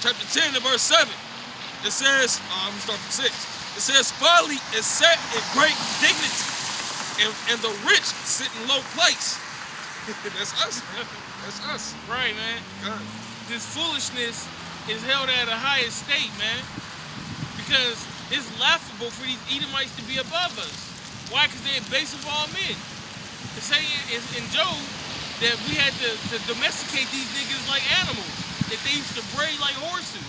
chapter 10 and verse 7. It says, I'm gonna start from 6. It says, folly is set in great dignity, and the rich sit in low place. That's us, man. That's us. Right, man. God. This foolishness is held at a high estate, man. Because it's laughable for these Edomites to be above us. Why? Because they're base of all men. The saying is in Job that we had to domesticate these niggas like animals. That they used to bray like horses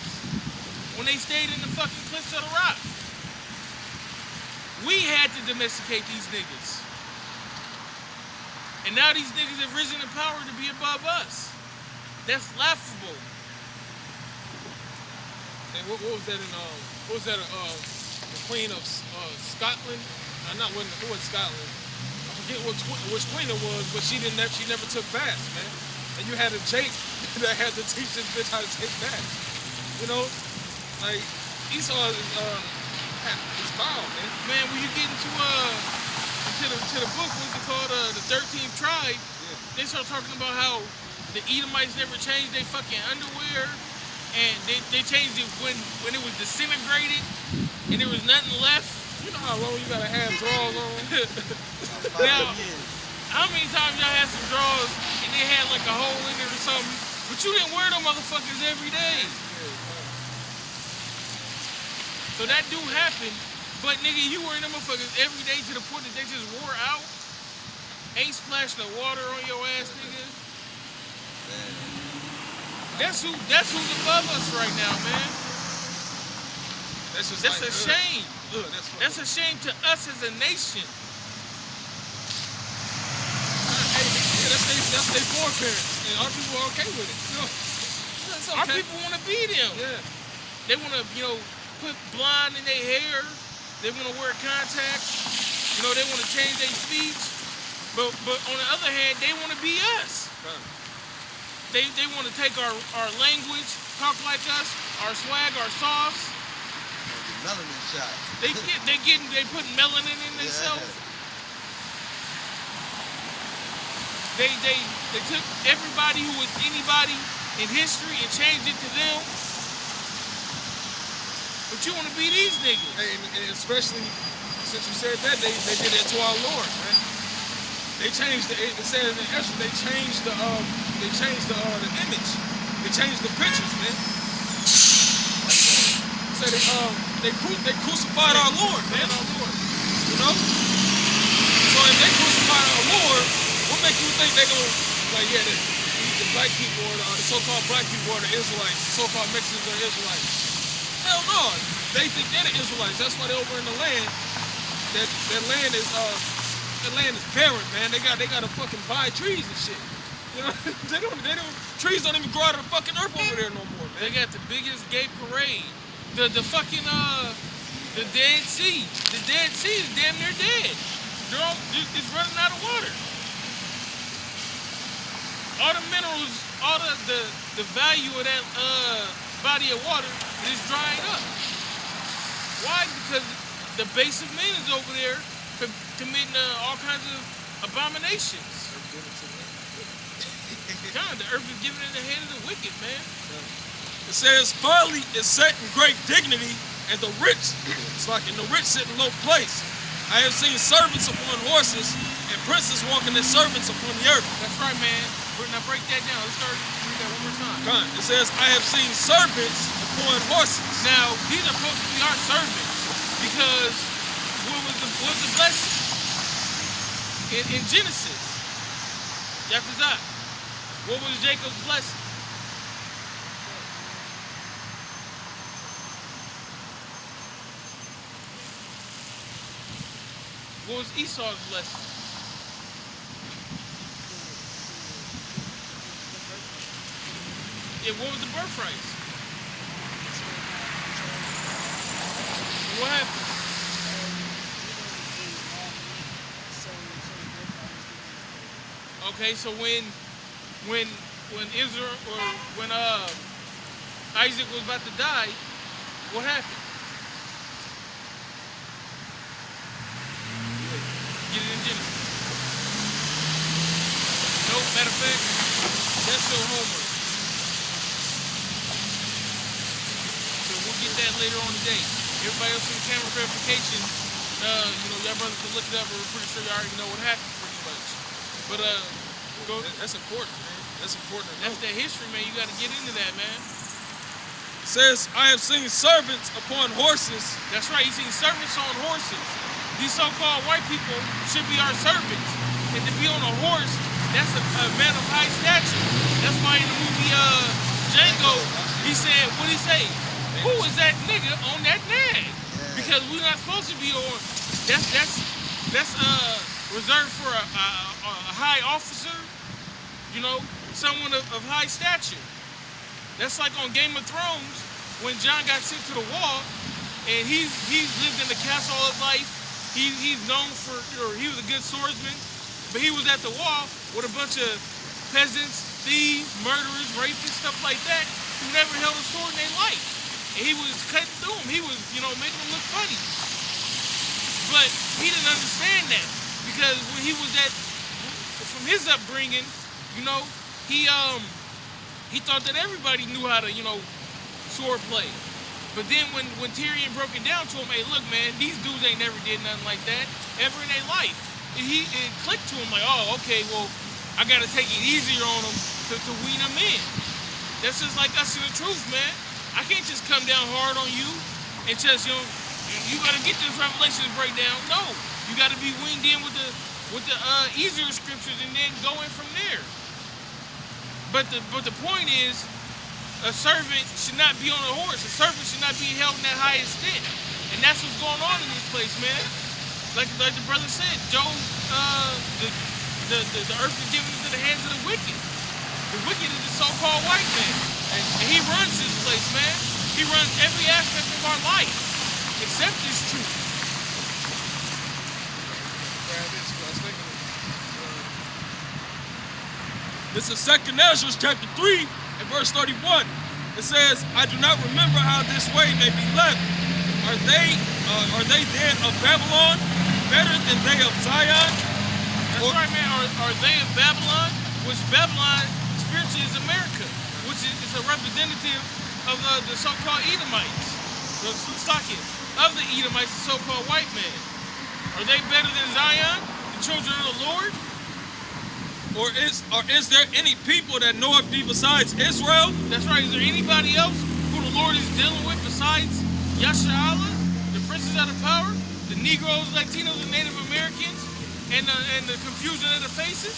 when they stayed in the fucking cliffs of the rock. We had to domesticate these niggas. And now these niggas have risen in power to be above us. That's laughable. And what was that in the Queen of Scotland? Who was Scotland? I forget which queen it was, but she never took baths, man. And you had a Jake that had to teach this bitch how to take baths. You know, like Esau is foul, man. Man, when you get into the book, what's it called, the 13th tribe, they start talking about how the Edomites never changed their fucking underwear, and they changed it when it was disintegrated, and there was nothing left. You know how long you gotta have drawers on? Now, how many times y'all had some drawers and they had like a hole in it or something, but you didn't wear them motherfuckers every day? So that do happen, but nigga, you wearing them motherfuckers every day to the point that they just wore out? Ain't splashing the water on your ass, nigga. That's who's above us right now, man. That's a shame. That's a shame to us as a nation. That's their foreparents, and our people are okay with it. You know, okay. Our people want to be them. Yeah. They want to, put blonde in their hair. They want to wear contacts. They want to change their speech. But on the other hand, they want to be us. They want to take our language, talk like us, our swag, our sauce. Melanin shots. They putting melanin in themselves. They took everybody who was anybody in history and changed it to them. But you want to be these niggas. Hey, and especially since you said that, they did that to our Lord, man. They changed it says in Esther, they changed the image. They changed the pictures, man. So they crucified our Lord, man. You know? So if they crucified our Lord, what makes you think they're gonna the black people or the so-called black people are the Israelites, the so-called Mexicans are the Israelites? Hell no. They think they're the Israelites. That's why they're over in the land. That land is barren, man. They gotta fucking buy trees and shit. You know, trees don't even grow out of the fucking earth over there no more, man. They got the biggest gay parade. The fucking the Dead Sea. The Dead Sea is damn near dead. It's running out of water. All the minerals, all the value of that body of water is drying up. Why? Because the base of men is over there committing all kinds of abominations. God, the earth is giving in the hand of the wicked, man. It says, folly is set in great dignity, and the rich sit in low place. I have seen servants upon horses, and princes walking as servants upon the earth. That's right, man. Now break that down. Let's read that one more time. God, it says, I have seen servants upon horses. Now, these are supposed to be our servants, because what was the blessing? In Genesis, Yaphazah, what was Jacob's blessing? What was Esau's blessing? Yeah, what was the birthright? What happened? Okay, so when Israel or when Isaac was about to die, what happened? Get it in Genesis. Nope, matter of fact, that's your homework. that later on today. Everybody else in the camera verification, y'all brothers can look it up. We're pretty sure y'all already know what happened pretty much. But go. That's important, man. That's important to know. That's that history, man. You got to get into that, man. It says, I have seen servants upon horses. That's right. You seen servants on horses. These so-called white people should be our servants. And to be on a horse, that's a man of high stature. That's why in the movie Django, he said, what did he say? Who is that nigga on that nag? Because we're not supposed to be on. That's reserved for a high officer. You know, someone of high stature. That's like on Game of Thrones when Jon got sent to the wall, and he's lived in the castle all his life. He's known for, he was a good swordsman, but he was at the wall with a bunch of peasants, thieves, murderers, rapists, stuff like that, who never held a sword in their life. And he was cutting through them. He was, making them look funny. But he didn't understand that because when he was from his upbringing, he thought that everybody knew how to, sword play. But then when Tyrion broke it down to him, hey, look, man, these dudes ain't never did nothing like that ever in their life. And it clicked to him like, oh, okay, well, I got to take it easier on them to wean them in. That's just like us in the truth, man. I can't just come down hard on you and just, you got to get this Revelations breakdown. No, you got to be weaned in with the easier scriptures and then go in from there. But the point is, a servant should not be on a horse. A servant should not be held in that high extent. And that's what's going on in this place, man. Like the brother said, Job, the earth is given into the hands of the wicked. The wicked is the so-called white man. And he runs this place, man. He runs every aspect of our life, except this truth. This is 2nd Ezra chapter 3 and verse 31. It says, I do not remember how this way may be left. Are they then of Babylon better than they of Zion? That's right, man. Are they of Babylon? Which Babylon spiritually is America, which is a representative of the so-called Edomites, the Susakim, of the Edomites, the so-called white man. Are they better than Zion, the children of the Lord? Or is there any people that know of thee besides Israel? That's right. Is there anybody else who the Lord is dealing with besides Yasharallah, the princes out of power, the Negroes, Latinos, and Native Americans, and the confusion of the faces?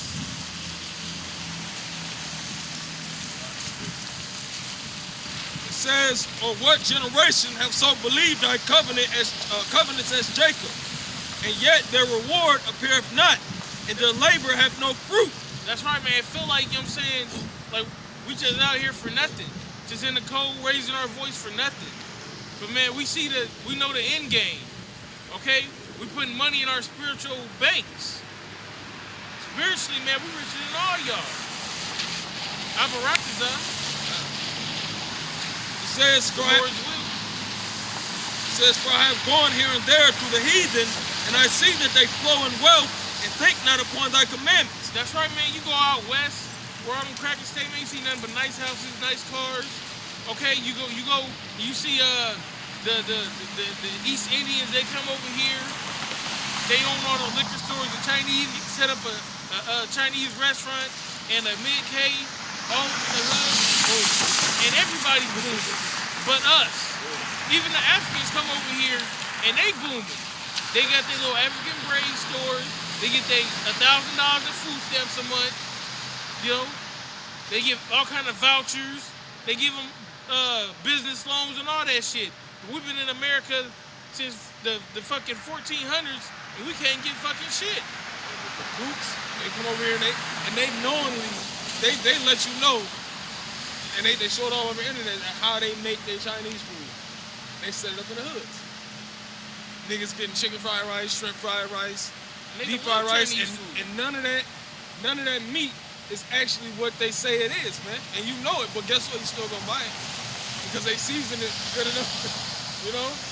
It says, or what generation have so believed thy covenants as Jacob? And yet their reward appeareth not, and their labor have no fruit. That's right, man. It feel like, like we just out here for nothing. Just in the cold, raising our voice for nothing. But man, we know the end game. Okay? We putting money in our spiritual banks. Spiritually, man, we richer than all y'all. Abarakazah. It says, for I have gone here and there through the heathen, and I see that they flow in wealth, and think not upon thy commandments. That's right, man. You go out west, where all them crackers stay, man, you see nothing but nice houses, nice cars. Okay, you see the East Indians, they come over here. They own all the liquor stores. The Chinese set up a Chinese restaurant and a mid-K, all in the hood. And everybody booming, but us. Even the Africans come over here and they booming. They got their little African braid stores. They get their $1,000 of food stamps a month. They give all kind of vouchers. They give them business loans and all that shit. We've been in America since the fucking 1400s, and we can't get fucking shit. The boots, they come over here and they knowingly, they let you know, and they show it all over the internet how they make their Chinese food. They set it up in the hoods. Niggas getting chicken fried rice, shrimp fried rice, deep fried rice, and none of that meat is actually what they say it is, man. And you know it, but guess what? You still gonna buy it because they season it good enough,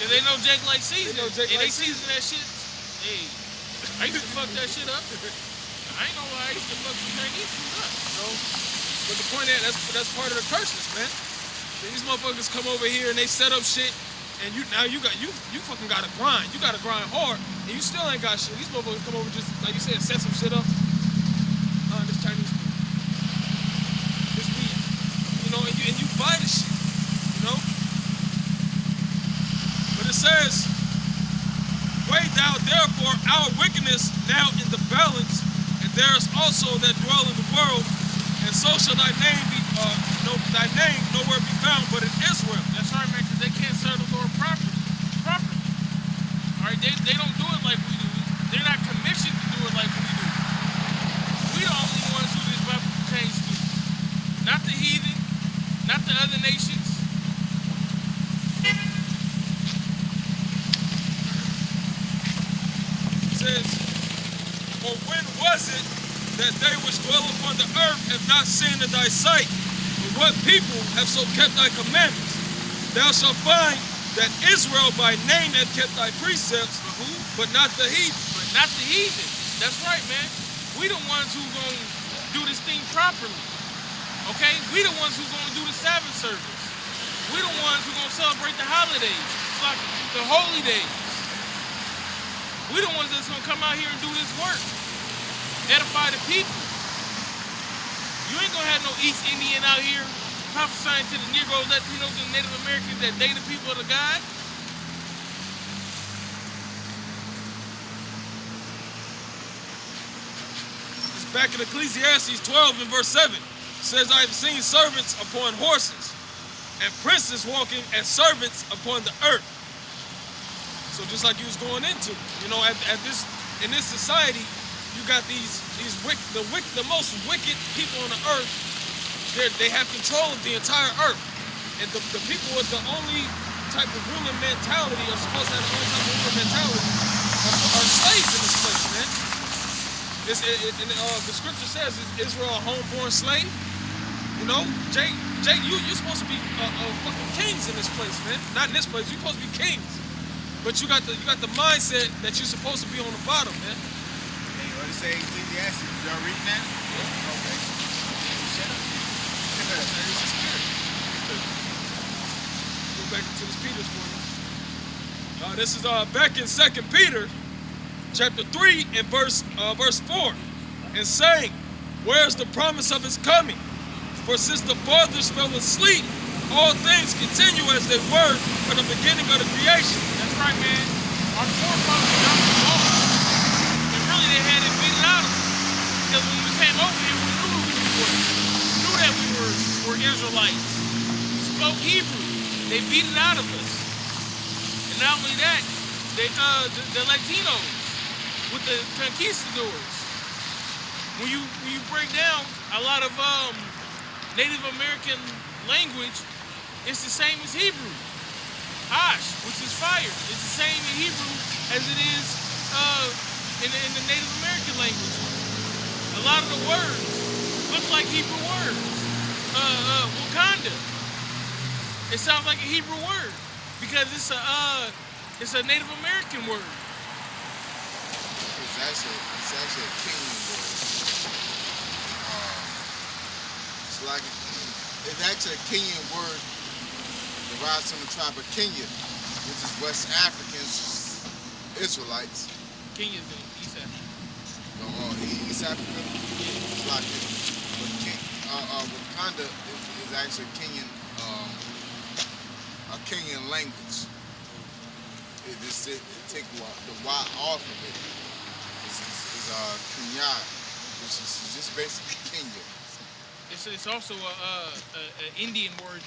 And they know Jake like season. They season that shit. Hey, I used to fuck that shit up. I ain't gonna lie, I used to fuck some Chinese food up. But the point is, that's part of the curses, man. These motherfuckers come over here and they set up shit And now you fucking gotta grind. You gotta grind hard, and you still ain't got shit. These motherfuckers come over just like you said, set some shit up. This Chinese food, this weed, you know, and you buy the shit, you know. But it says, weigh thou therefore our wickedness now in the balance, and there is also that dwell in the world, and so shall thy name be thy name nowhere be found but in Israel. That's right, man, because they can't serve the Lord properly. All right, they don't do it like we do. They're not commissioned to do it like we do. We the only ones who this Bible pertains to. Not the heathen, not the other nations. It says, for when was it that they which dwell upon the earth have not sinned in thy sight? But what people have so kept thy commandments? Thou shalt find that Israel by name hath kept thy precepts, But who? but not the heathen. But not the heathen. That's right, man. We the ones who gonna do this thing properly. Okay? We the ones who gonna do the Sabbath service. We the ones who gonna celebrate the holidays. It's like the holy days. We the ones that's gonna come out here and do this work. Edify the people. You ain't gonna have no East Indian out here prophesying to the Negroes, Latinos, and Native Americans that they the people of the God. It's back in Ecclesiastes 12 and verse 7. It says, I have seen servants upon horses, and princes walking as servants upon the earth. So just like you was going into, you know, in this society, you got the most wicked people on the earth. They have control of the entire earth, and the people with the only type of ruling mentality, are supposed to have the only type of ruling mentality, are slaves in this place, man. The scripture says, is Israel a homeborn slave? You know, Jake, you're supposed to be fucking kings in this place, man. Not in this place. You're supposed to be kings, but you got the mindset that you're supposed to be on the bottom, man. Hey, what it say Ecclesiastes? Y'all reading that? Yeah. Okay. Shut up. Go back into this Peter's for you. This is back in 2 Peter, chapter 3, and verse 4, and saying, where's the promise of his coming? For since the fathers fell asleep, all things continue as they were from the beginning of the creation. That's right, man. Our forefathers got the law. And really they had it beaten out of us. Because when we came over here, we knew who we were. We knew that we were Israelites. We spoke Hebrew. They beat it out of us. And not only that, the Latinos with the conquistadors. When you break down a lot of Native American language, it's the same as Hebrew. Ash, which is fire, it's the same in Hebrew as it is in the Native American language. A lot of the words look like Hebrew words. Wakanda, it sounds like a Hebrew word because it's a Native American word. It's actually a Kenyan word. It's actually a Kenyan word derives from the tribe of Kenya, which is West Africans, Israelites. Kenya's in East Africa. East Africa, it's like it. But Wakanda is actually a Kenyan language. It take the Y off of it. It's Kenya, which is just basically Kenya. It's also a Indian word.